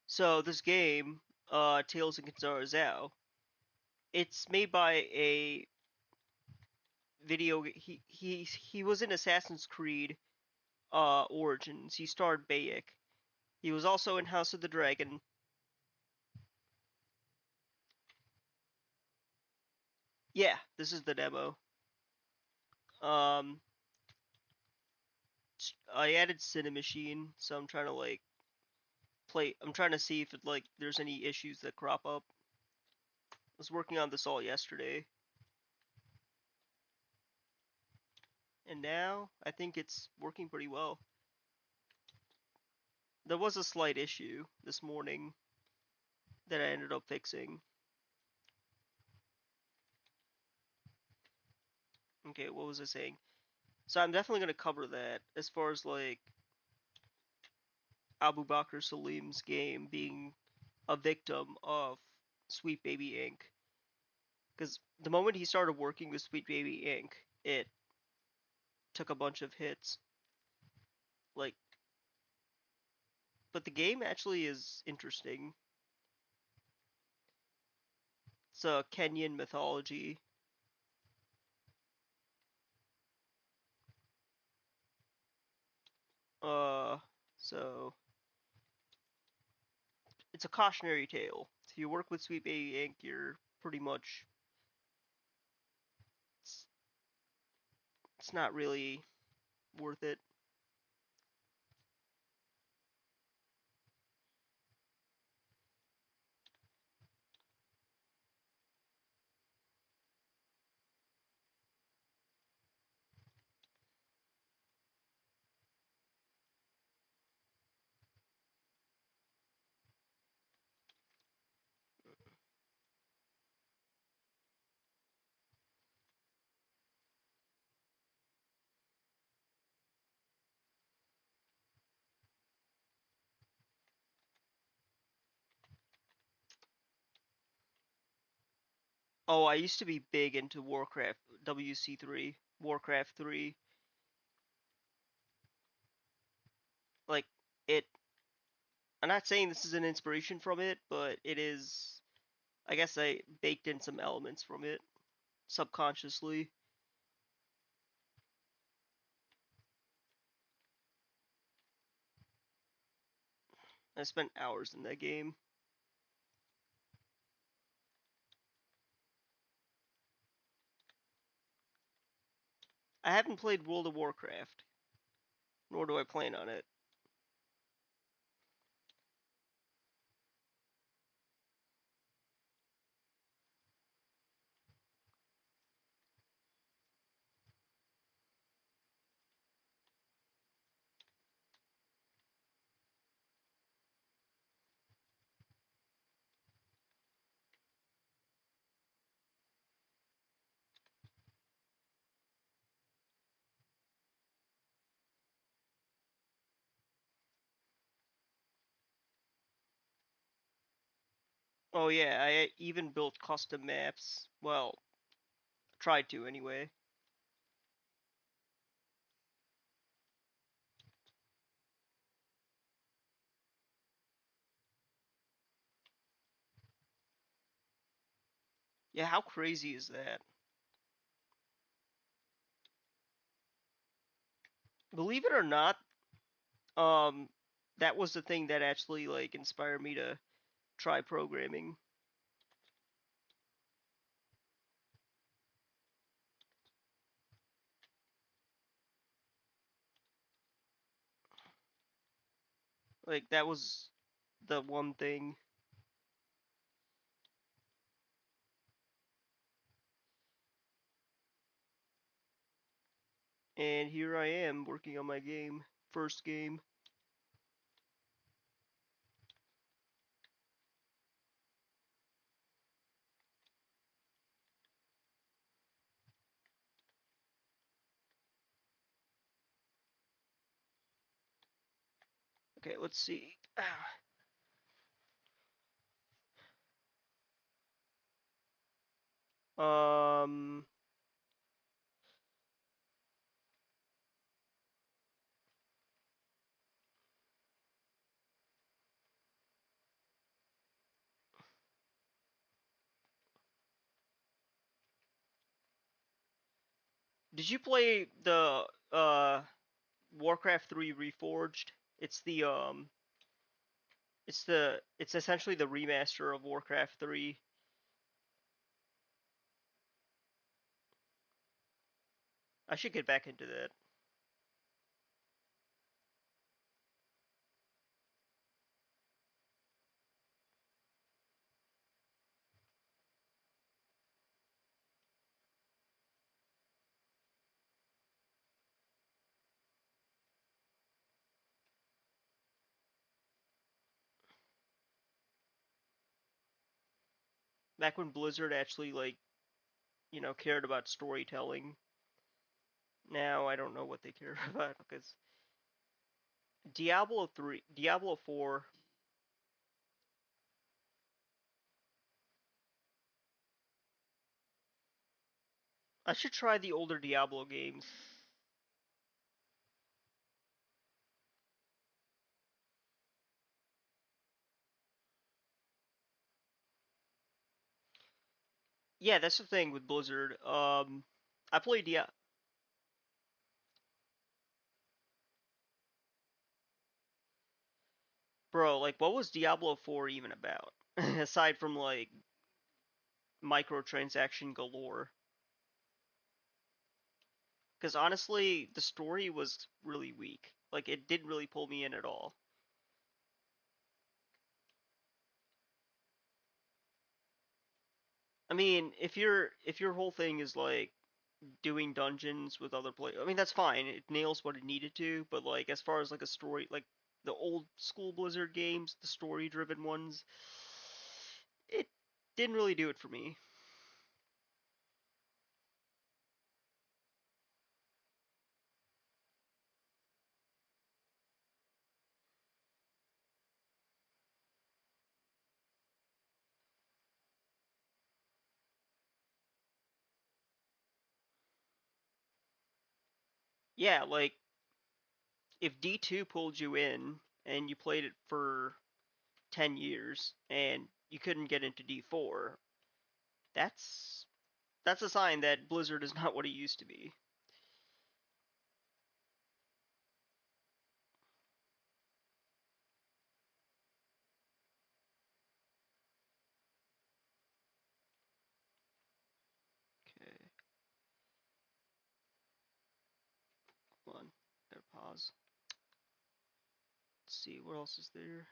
So this game, Tales of Kanzara Zhao, it's made by a video. He was in Assassin's Creed Origins. He starred Bayek. He was also in House of the Dragon. Yeah, this is the demo. Um, I added Cinemachine, so I'm trying to like play. I'm trying to see if it like there's any issues that crop up. I was working on this all yesterday, and now I think it's working pretty well. There was a slight issue this morning that I ended up fixing. Okay, what was I saying? So I'm definitely gonna cover that as far as like Abu Bakr Salim's game being a victim of Sweet Baby Inc. Because the moment he started working with Sweet Baby Inc., it took a bunch of hits. Like, but the game actually is interesting. It's a Kenyan mythology. Uh, so it's a cautionary tale. If you work with Sweet Baby Inc., you're pretty much it's, it's not really worth it. Oh, I used to be big into Warcraft, WC3, Warcraft 3. Like it. I'm not saying this is an inspiration from it, but it is. I guess I baked in some elements from it subconsciously. I spent hours in that game. I haven't played World of Warcraft, nor do I plan on it. Oh yeah, I even built custom maps. Well, tried to anyway. Yeah, how crazy is that? Believe it or not, um, that was the thing that actually like inspired me to try programming. Like that was the one thing. And here I am working on my game. First game. Okay, let's see. Um, did you play the Warcraft 3 Reforged? It's the it's essentially the remaster of Warcraft 3. I should get back into that. Back when Blizzard actually like, cared about storytelling. Now I don't know what they care about because Diablo 3, Diablo 4. I should try the older Diablo games. Yeah, that's the thing with Blizzard. I played Bro, like what was Diablo 4 even about? Aside from like microtransaction galore. Because honestly, the story was really weak. Like it didn't really pull me in at all. I mean, if your whole thing is like doing dungeons with other players, I mean that's fine. It nails what it needed to, but like as far as like a story, like the old school Blizzard games, the story-driven ones, it didn't really do it for me. Yeah, like if D2 pulled you in and you played it for 10 years and you couldn't get into D4, that's that's a sign that Blizzard is not what it used to be. Okay, hold on. Gotta pause. Let's see, what else is there?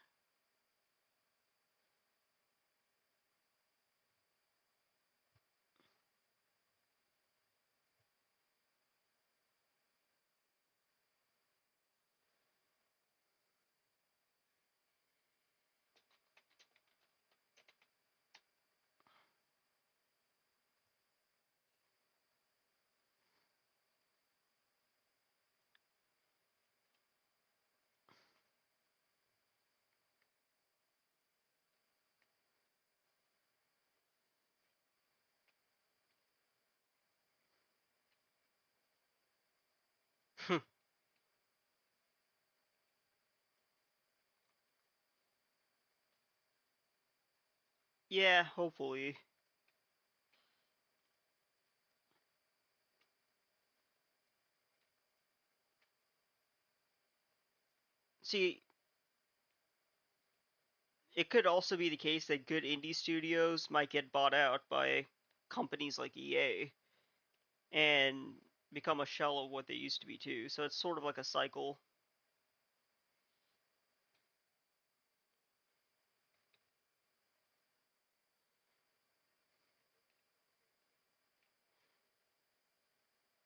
Yeah, hopefully. See, it could also be the case that good indie studios might get bought out by companies like EA and become a shell of what they used to be too. So it's sort of like a cycle.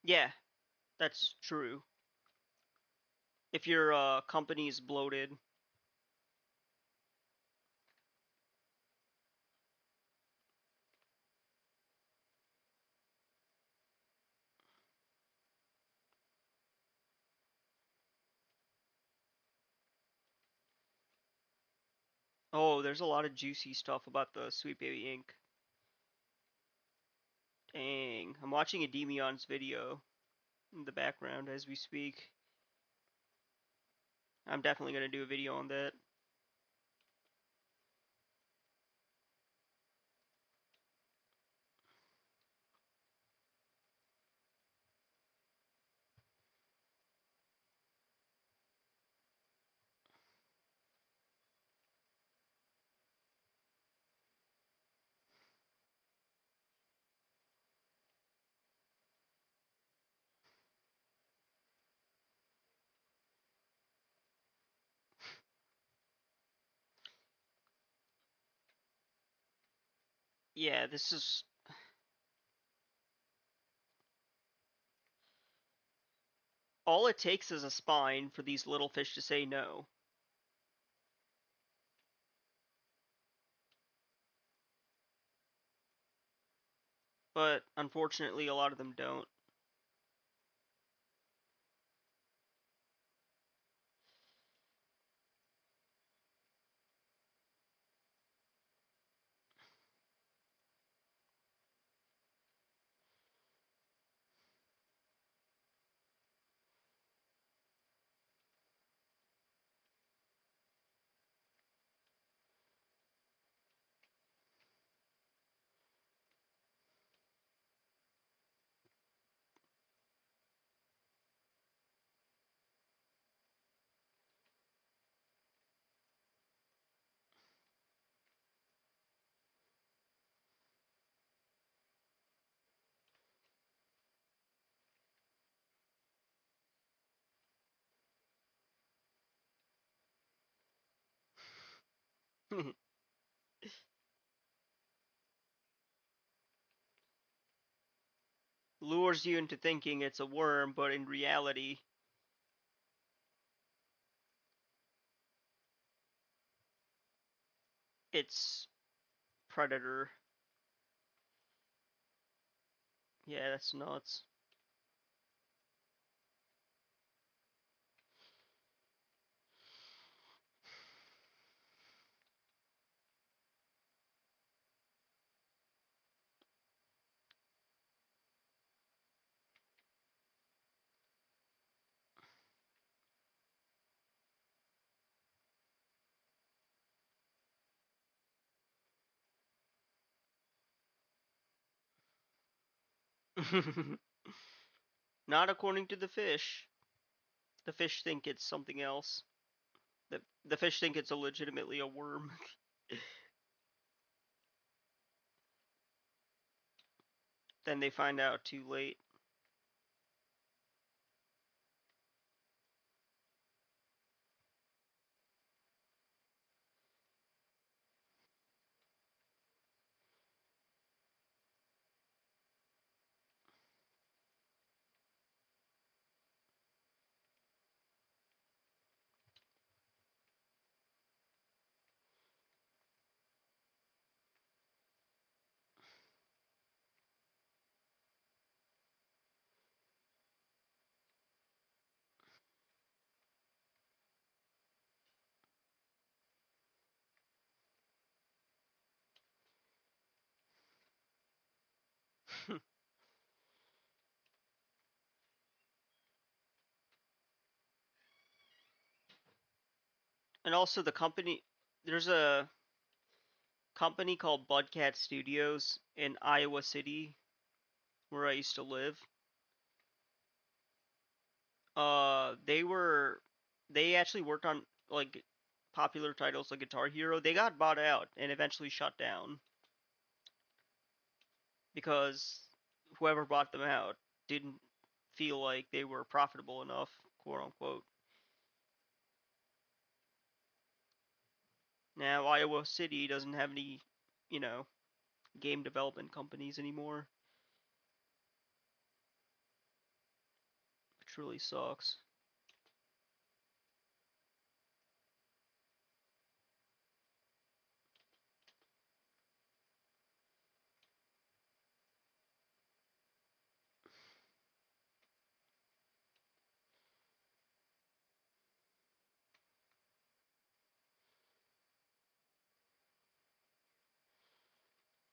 Yeah, that's true. If your company's bloated. Oh, there's a lot of juicy stuff about the Sweet Baby Inc. Dang, I'm watching a Demion's video in the background as we speak. I'm definitely gonna do a video on that. Yeah, this is all it takes is a spine for these little fish to say no. But unfortunately, a lot of them don't. Lures you into thinking it's a worm, but in reality, it's predator. Yeah, that's nuts. Not according to the fish. The fish think it's something else. The fish think it's a legitimately a worm. Then they find out too late. And also the company, there's a company called Budcat Studios in Iowa City, where I used to live. They actually worked on like popular titles like Guitar Hero. They got bought out and eventually shut down because whoever bought them out didn't feel like they were profitable enough, quote unquote. Now Iowa City doesn't have any, you know, game development companies anymore, which really sucks.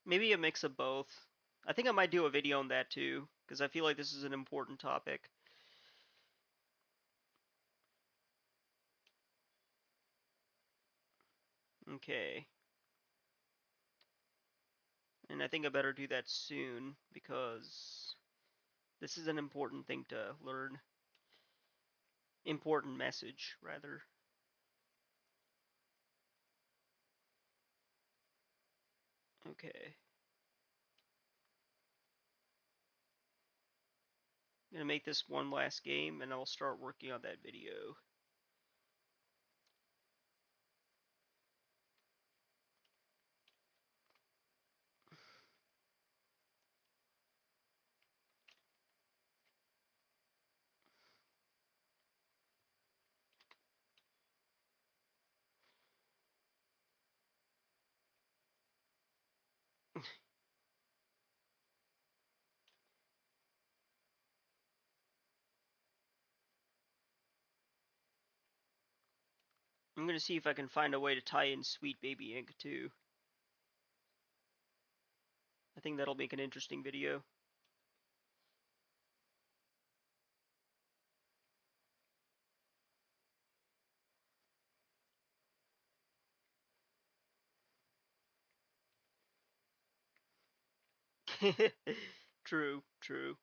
Maybe a mix of both. I think I might do a video on that too, because I feel like this is an important topic. Okay. And I think I better do that soon, because this is an important thing to learn. Important message, rather. Okay. I'm gonna make this one last game, and I'll start working on that video. I'm gonna see if I can find a way to tie in Sweet Baby Ink too. I think that'll make an interesting video. True, true.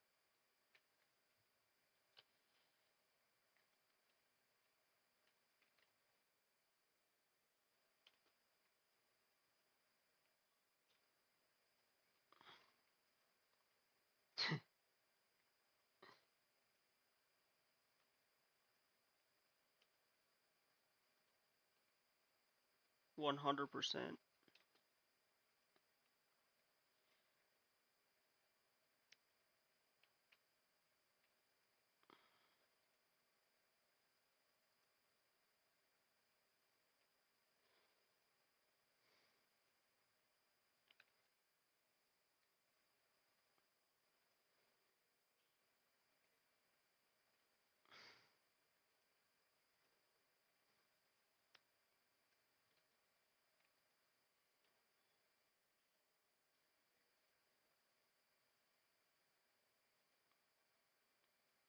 One 100%.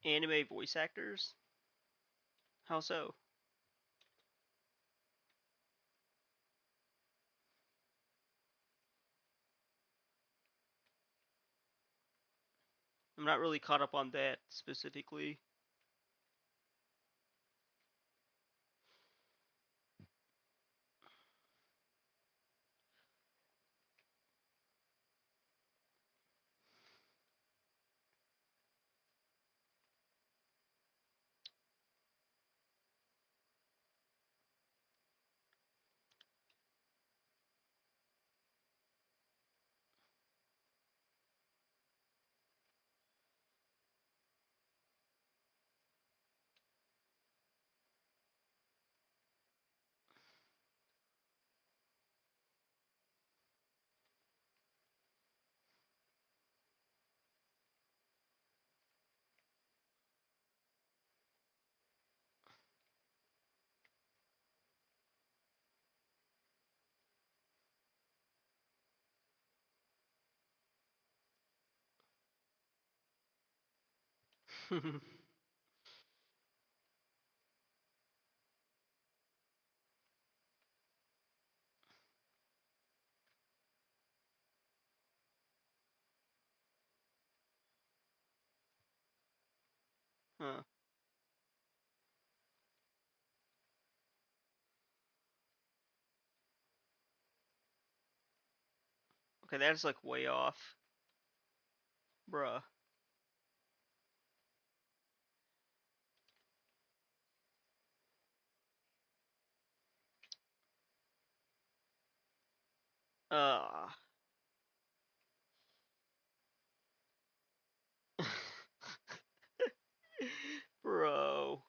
Anime voice actors? How so? I'm not really caught up on that specifically. Huh. Okay, that's like way off. Bruh. Uh. Bro.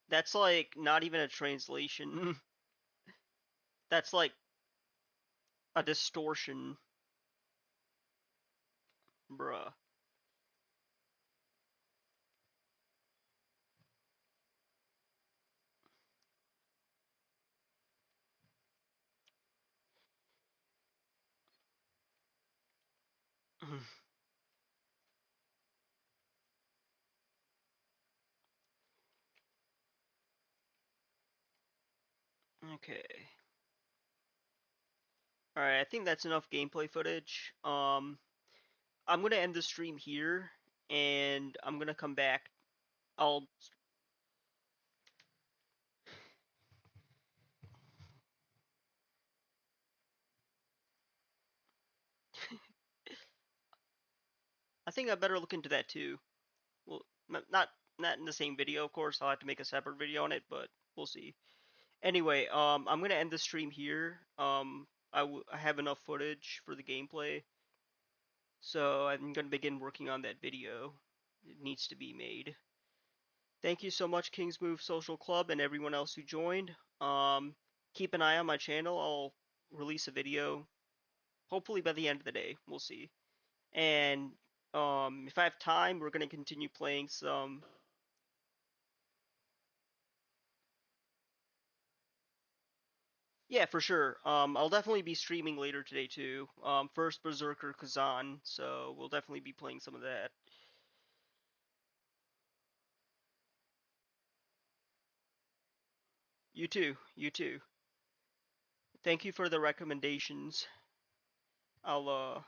That's like not even a translation. That's like a distortion. Bruh. Okay. Alright, I think that's enough gameplay footage. I'm gonna end the stream here, and I'm gonna come back. I'll. I think I better look into that too. Well, not in the same video, of course. I'll have to make a separate video on it, but we'll see. Anyway, I'm gonna end the stream here. I have enough footage for the gameplay, so I'm gonna begin working on that video. It needs to be made. Thank you so much, Kings Move Social Club, and everyone else who joined. Keep an eye on my channel. I'll release a video, hopefully by the end of the day. We'll see. And if I have time, we're gonna continue playing some. Yeah, for sure. I'll definitely be streaming later today too. First Berserker Khazan, so we'll definitely be playing some of that. You too. You too. Thank you for the recommendations. I'll